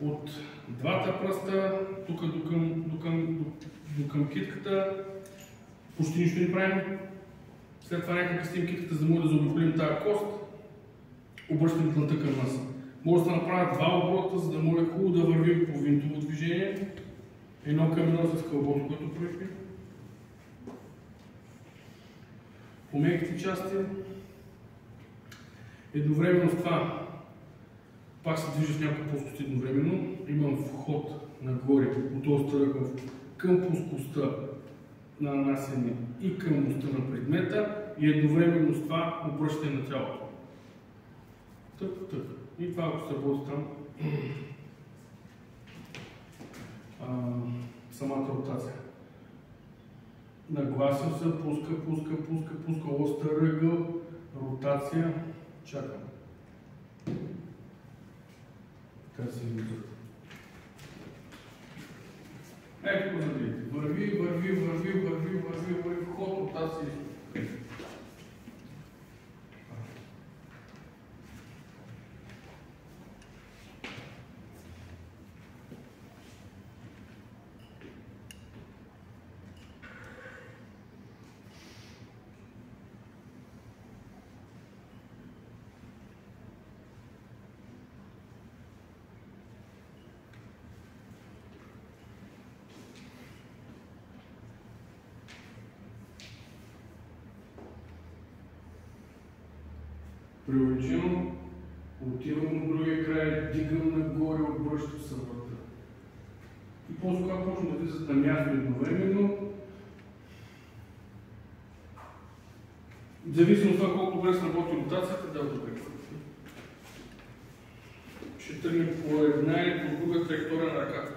От двата пръста, тук до към китката, почти нищо не правим. След това някак кръстим китката, за да може да заобиколим тази кост. Обръщаме длънта към нас. Може да се направят два оборота, за да може хубаво да вървим по винтово движение. Едно към едно с кълбото, което правихме. По меките части. Едновременно с това, пак се движа в няколко плоскости едновременно. Имам вход нагоре от острия ръкав към плоскостта на нанасяне и към моста на предмета и едновременно с това обръщане на тялото. Тък. И това, ако се работи там, самата ротация. Нагласил се, пуска, остър ъгъл, ротация, чакам. Така се вижда. Ето го забейте. Върви, вход, ротация и приоритетно, отивам от другия край, дигам нагоре, обръщам се върта. И после когато почвам да влизат на място едновременно, зависимо от това колко добре се работи ротацията, да добре. Ще тръгнем по една или по друга траектория на ръката.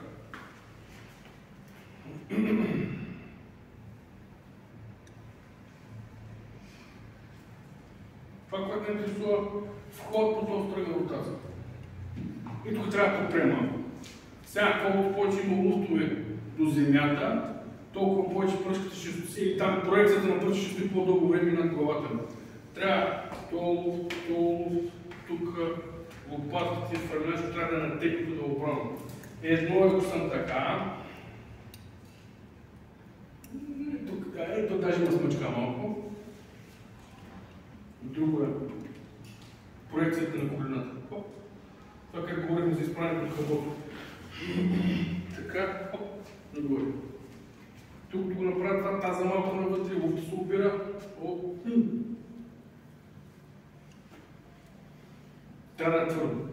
Това, което ме интересува, вход по този тръгна ротацията. И тук трябва да подпрем малко. Сега, колкото повече има луфтове до земята, толкова повече пръчката ще стои и там проекцията на пръчката ще стои по-дълго време над главата ми. Трябва тук, лопатките, фърмежа, трябва да натекнато да оправям. Едно ако съм така. Тук, ето даже ме смъчка малко. Друго е проекцията на колената. Това как говорим за изправянето на хъбото. Така, нагоре. Тук го направя това, таза малко навътре, луфта се обира. Трябва да е твърдо.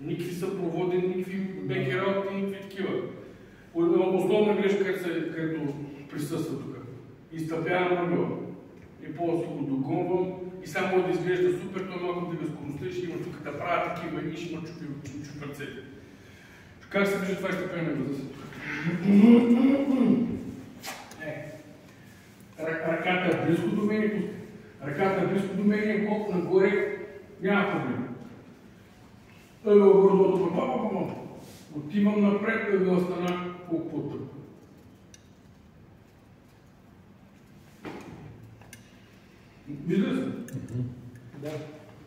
Никакви съпроводи, никакви беки работи, никакви такива. Основна грешка, където присъства тук. Изтъпявам ъгъла. И по-лъсно го догонвам и само може да изглежда супер, той малко да скоростта и ще има тук да правя такива и ще има чупърцете. Как се вижда това изтъпяване на възраст? Ръката е близко до мен, ръката е близко до мен, колко нагоре, няма проблем. Ъгъл гордото, отивам напред, ъгъл стана колко по-тъп. Вижда се? Да.